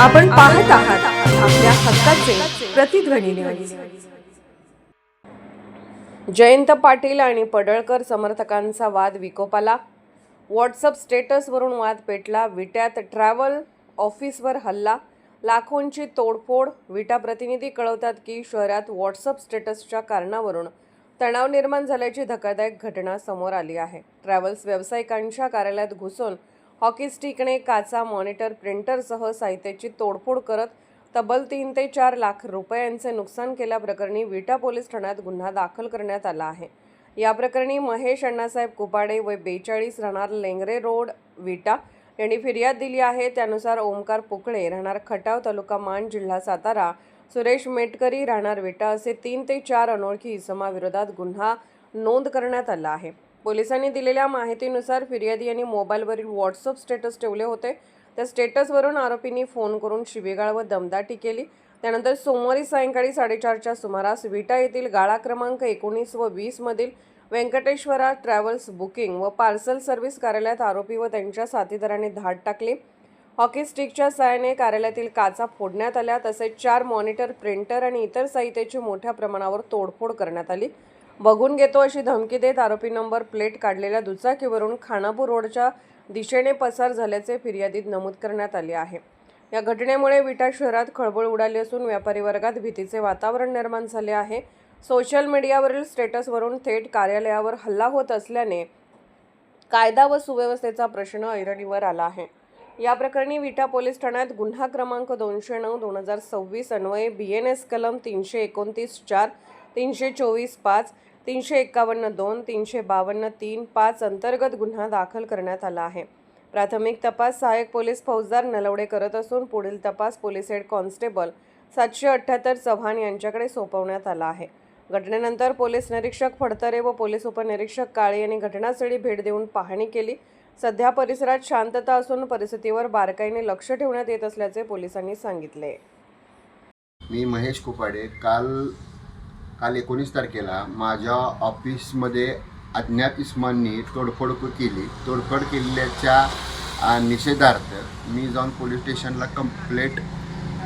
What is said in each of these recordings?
आपण पाहत आहात आपल्या हक्काचे प्रतिध्वनी न्यूज। जयंत पाटील आणि पडळकर समर्थकांचा वाद विकोपाला। व्हॉट्सअप स्टेटसवरून वाद पेटला। विट्यात ट्रॅव्हल ऑफिसवर हल्ला, लाखोंची तोडफोड। विटा प्रतिनिधी कळवतात की शहरात व्हॉट्सअप स्टेटसच्या कारणावरून तणाव निर्माण झाल्याची धक्कादायक घटना समोर आली आहे। ट्रॅव्हल्स व्यावसायिकांच्या कार्यालयात घुसून हॉकी स्टिकने काचा, मॉनिटर, प्रिंटरसह साहित्याची तोडफोड करत तब्बल 3 ते 4 लाख रुपयांचे नुकसान केल्याप्रकरणी विटा पोलीस ठाण्यात गुन्हा दाखल करण्यात आला आहे। या प्रकरणी महेश अण्णासाहेब कुपाडे वय 42 राहणार लेंगरे रोड विटा यांनी फिर्याद दिली आहे। त्यानुसार ओमकार पुकळे राहणार खटाव तालुका मान जिल्हा सातारा, सुरेश मेटकरी राहणार विटा असे 3 ते 4 अनोळखी इसमाविरोधात गुन्हा नोंद करण्यात आला आहे। पोलिसांनी दिलेल्या माहितीनुसार फिर्यादी यांनी मोबाईलवरील व्हॉट्सअप स्टेटस ठेवले होते। त्या स्टेटसवरून आरोपींनी फोन करून शिवीगाळ व दमदाटी केली। त्यानंतर सोमवारी सायंकाळी 4:30च्या सुमारास विटा येथील गाळा क्रमांक 19 व 20 मधील व्यंकटेश्वरा ट्रॅव्हल्स बुकिंग व पार्सल सर्व्हिस कार्यालयात आरोपी व त्यांच्या साथीदारांनी धाड टाकली। हॉकी स्टिकच्या सहाय्याने कार्यालयातील काचा फोडण्यात आल्या, तसेच 4 मॉनिटर, प्रिंटर आणि इतर साहित्याची मोठ्या प्रमाणावर तोडफोड करण्यात आली। बघून घेतो अशी धमकी देत आरोपी नंबर प्लेट काढलेल्या दुचाकीवरून खानापूर रोडच्या दिशेने पसार झाल्याचे फिर्यादीत नमूद करण्यात आले आहे। या घटनेमुळे विटा शहरात खळबळ उडाली असून व्यापारी वर्गात भीतीचे वातावरण निर्माण झाले आहे। सोशल मीडियावरील स्टेटसवरून थेट कार्यालयावर हल्ला होत असल्याने कायदा व सुव्यवस्थेचा प्रश्न ऐरणीवर आला आहे। या प्रकरणी विटा पोलीस ठाण्यात गुन्हा क्रमांक 209/2026 अन्वये BNS कलम 329(4), 324(5), 351(2), 352(3)(5) अंतर्गत गुन्हा दाखल करण्यात आला आहे। प्राथमिक तपास सहाय्यक पोलीस फौजदार नलवडे करत असून पुढील तपास पोलीस हेड कॉन्स्टेबल 778 चव्हाण यांच्याकडे सोपवण्यात आला आहे। घटनेनंतर पोलीस निरीक्षक फडतरे व पोलीस उपनिरीक्षक काळे यांनी घटनास्थळी भेट देऊन पाहणी केली। सध्या परिसरात शांतता असून परिस्थितीवर बारकाईने लक्ष ठेवण्यात येत असल्याचे पोलिसांनी सांगितले। मी महेश कुपाडे काल 19 तारखेला माझ्या ऑफिसमध्ये अज्ञात इसमांनी तोडफोड केली। तोडफोड केल्याच्या निषेधार्थ मी जाऊन पोलीस स्टेशनला कंप्लेंट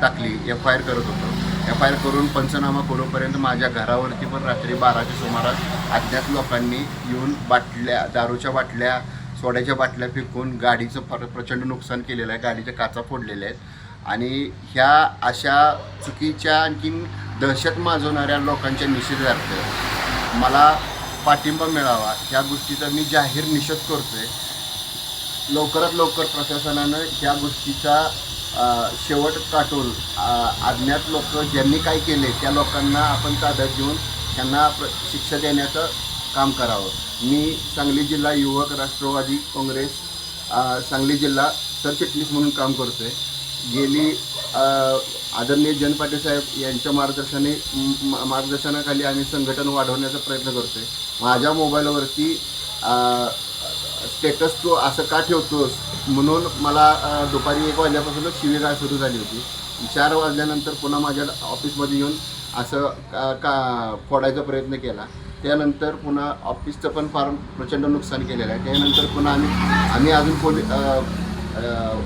टाकली, FIR करत होतो। FIR करून पंचनामा करूपर्यंत माझ्या घरावरती पण रात्री 12च्या सुमारास अज्ञात लोकांनी येऊन बाटल्या, दारूच्या बाटल्या, सोड्याच्या बाटल्या फेकून गाडीचं प्रचंड नुकसान केलेलं आहे। गाडीच्या काचा फोडलेल्या आहेत आणि ह्या अशा चुकीच्या आणखीन दहशत माजवणाऱ्या लोकांच्या निषेधार्थ मला पाठिंबा मिळावा या गोष्टीचा मी जाहीर निषेध करतोय। लवकरात लवकर प्रशासनानं ह्या गोष्टीचा शेवट गाठून अज्ञात लोक ज्यांनी काय केले त्या लोकांना आपण ताब्यात घेऊन त्यांना शिक्षा देण्याचं काम करावं। मी सांगली जिल्हा युवक राष्ट्रवादी काँग्रेस सांगली जिल्हा सरचिटणीस म्हणून काम करतोय। गेली आदरणीय जयंत पाटील साहेब यांच्या मार्गदर्शनाखाली आम्ही संघटन वाढवण्याचा प्रयत्न करतोय। माझ्या मोबाईलवरती स्टेटस तू असं का ठेवतोस म्हणून मला दुपारी 1 वाजल्यापासूनच शिवीगाळ सुरू झाली होती। 4 वाजल्यानंतर पुन्हा माझ्या ऑफिसमध्ये येऊन असं फोडायचा प्रयत्न केला। त्यानंतर पुन्हा ऑफिसचं पण फार प्रचंड नुकसान केलेलं आहे। त्यानंतर पुन्हा आम्ही अजून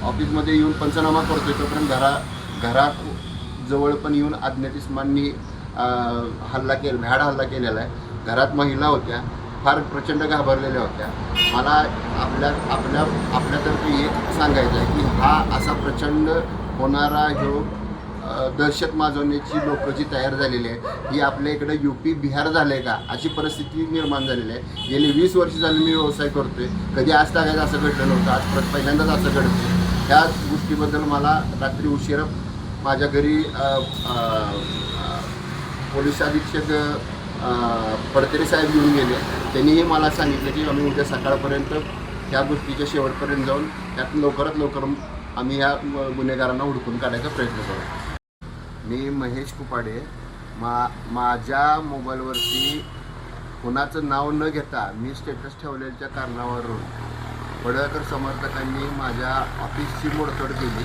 ऑफिसमध्ये येऊन पंचनामा करतोय, तोपर्यंत घरात जवळ पण येऊन अज्ञात इसमांनी भ्याड हल्ला केलेला आहे। घरात महिला होत्या, फार प्रचंड घाबरलेल्या होत्या। मला आपल्यातर्फे एक सांगायचं आहे की हा असा प्रचंड होणारा दहशत माजवण्याची लोक जी तयार झालेली आहे ही आपल्या इकडे UP बिहार झालं आहे का अशी परिस्थिती निर्माण झालेली आहे। गेली 20 वर्ष झाली मी व्यवसाय करतोय, कधी आज तागायचं असं घडलं नव्हतं, आज पहिल्यांदाच असं घडतं। त्या गोष्टीबद्दल मला रात्री उशिरा माझ्या घरी पोलीस अधीक्षक फडतरे साहेब येऊन गेले। त्यांनीही मला सांगितलं की आम्ही उद्या सकाळपर्यंत ह्या गोष्टीच्या शेवटपर्यंत जाऊन त्यात लवकरात लवकर आम्ही ह्या गुन्हेगारांना हुडकून काढायचा प्रयत्न करू। मी महेश कुपाडे माझ्या मोबाईलवरती कोणाचं नाव न घेता मी स्टेटस ठेवलेल्या कारणावरून पडळकर समर्थकांनी माझ्या ऑफिसची मोडतोड केली,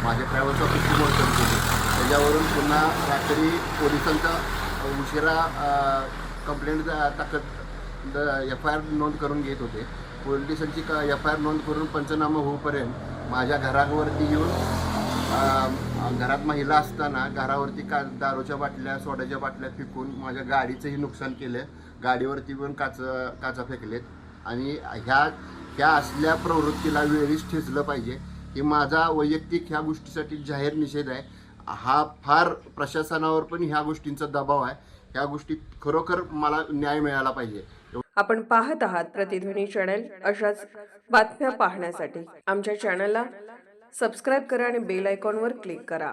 माझ्या ट्रॅव्हल्स ऑफिसची मोडतोड केली। त्याच्यावरून पुन्हा रात्री पोलिसांचा उशिरा कंप्लेंट टाकत FIR नोंद करून घेत होते। पोलिसांची FIR नोंद करून पंचनामा होईपर्यंत माझ्या घरावरती येऊन घरात महिला असताना घरावरती दारूच्या बाटल्या सोड्याच्या बाटल्या फेकून माझ्या गाडीचंही नुकसान केलं. गाडीवरती पण काचा फेकलेत आणि ह्या असल्या प्रवृत्तीला वेळीच ठेचलं पाहिजे. हे माझा वैयक्तिक ह्या गोष्टीसाठी जाहीर निषेध आहे. हा फार प्रशासनावर पण ह्या गोष्टींचा दबाव आहे. ह्या गोष्टीत खरोखर मला न्याय मिळाला पाहिजे. आपण पाहत आहात प्रतिध्वनी चॅनल. अशाच बातम्या पाहण्यासाठी आमच्या चॅनलला सबस्क्राईब करा आणि बेल आयकॉनवर क्लिक करा.